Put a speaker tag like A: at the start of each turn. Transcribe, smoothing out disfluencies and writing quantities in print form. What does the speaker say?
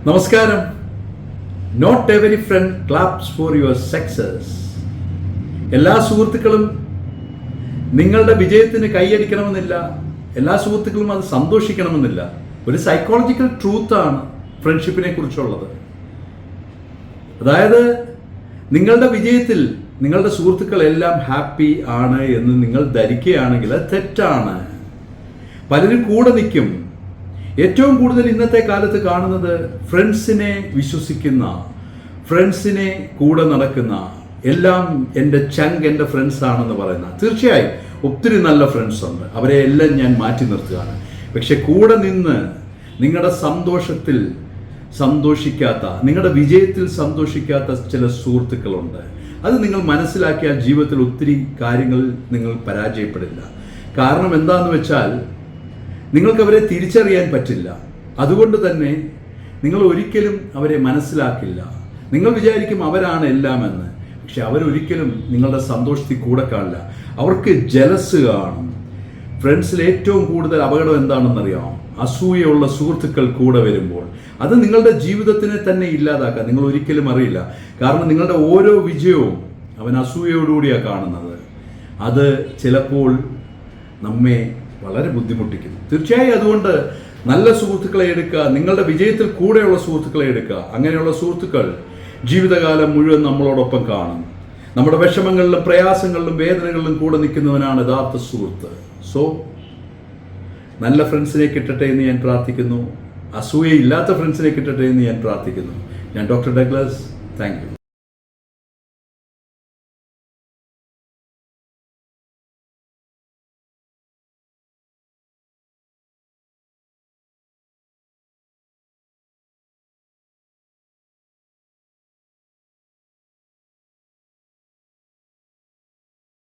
A: നമസ്കാരം. Not every friend claps for your success. എല്ലാ സുഹൃത്തുക്കളും നിങ്ങളുടെ വിജയത്തിന് കൈയടിക്കണമെന്നില്ല, എല്ലാ സുഹൃത്തുക്കളും അത് സന്തോഷിക്കണമെന്നില്ല. ഒരു സൈക്കോളജിക്കൽ ട്രൂത്താണ് ഫ്രണ്ട്ഷിപ്പിനെ കുറിച്ചുള്ളത്. അതായത് നിങ്ങളുടെ വിജയത്തിൽ നിങ്ങളുടെ സുഹൃത്തുക്കളെല്ലാം ഹാപ്പി ആണ് എന്ന് നിങ്ങൾ ധരിക്കുകയാണെങ്കിൽ അത് തെറ്റാണ്. പലരും കൂടെ നിൽക്കും. ഏറ്റവും കൂടുതൽ ഇന്നത്തെ കാലത്ത് കാണുന്നത് ഫ്രണ്ട്സിനെ വിശ്വസിക്കുന്ന, ഫ്രണ്ട്സിനെ കൂടെ നടക്കുന്ന, എല്ലാം എൻ്റെ ചങ്ക് എൻ്റെ ഫ്രണ്ട്സ് ആണെന്ന് പറയുന്ന. തീർച്ചയായും ഒത്തിരി നല്ല ഫ്രണ്ട്സ് ഉണ്ട്, അവരെ എല്ലാം ഞാൻ മാറ്റി നിർത്തുകയാണ്. പക്ഷെ കൂടെ നിന്ന് നിങ്ങളുടെ സന്തോഷത്തിൽ സന്തോഷിക്കാത്ത, നിങ്ങളുടെ വിജയത്തിൽ സന്തോഷിക്കാത്ത ചില സുഹൃത്തുക്കളുണ്ട്. അത് നിങ്ങൾ മനസ്സിലാക്കിയാൽ ജീവിതത്തിൽ ഒത്തിരി കാര്യങ്ങൾ നിങ്ങൾ പരാജയപ്പെടില്ല. കാരണം എന്താണെന്ന് വെച്ചാൽ നിങ്ങൾക്ക് അവരെ തിരിച്ചറിയാൻ പറ്റില്ല. അതുകൊണ്ട് തന്നെ നിങ്ങൾ ഒരിക്കലും അവരെ മനസ്സിലാക്കില്ല. നിങ്ങൾ വിചാരിക്കും അവരാണ് എല്ലാമെന്ന്. പക്ഷെ അവരൊരിക്കലും നിങ്ങളുടെ സന്തോഷത്തിൽ കൂടെ കാണില്ല. അവർക്ക് ജലസ് കാണും. ഫ്രണ്ട്സിൽ ഏറ്റവും കൂടുതൽ അപകടം എന്താണെന്നറിയാം? അസൂയുള്ള സുഹൃത്തുക്കൾ കൂടെ വരുമ്പോൾ അത് നിങ്ങളുടെ ജീവിതത്തിനെ തന്നെ ഇല്ലാതാക്കാം. നിങ്ങൾ ഒരിക്കലും അറിയില്ല. കാരണം നിങ്ങളുടെ ഓരോ വിജയവും അവൻ അസൂയയോടുകൂടിയാണ് കാണുന്നത്. അത് ചിലപ്പോൾ നമ്മെ വളരെ ബുദ്ധിമുട്ടിക്കും. തീർച്ചയായും അതുകൊണ്ട് നല്ല സുഹൃത്തുക്കളെ എടുക്കുക, നിങ്ങളുടെ വിജയത്തിൽ കൂടെയുള്ള സുഹൃത്തുക്കളെ എടുക്കുക. അങ്ങനെയുള്ള സുഹൃത്തുക്കൾ ജീവിതകാലം മുഴുവൻ നമ്മളോടൊപ്പം കാണും. നമ്മുടെ വിഷമങ്ങളിലും പ്രയാസങ്ങളിലും വേദനകളിലും കൂടെ നിൽക്കുന്നവനാണ് യഥാർത്ഥ സുഹൃത്ത്. സോ നല്ല ഫ്രണ്ട്സിനെ കിട്ടട്ടെ എന്ന് ഞാൻ പ്രാർത്ഥിക്കുന്നു. അസൂയയില്ലാത്ത ഫ്രണ്ട്സിനെ കിട്ടട്ടെ എന്ന് ഞാൻ പ്രാർത്ഥിക്കുന്നു. ഞാൻ ഡോക്ടർ ഡഗ്ലസ്. Thank you.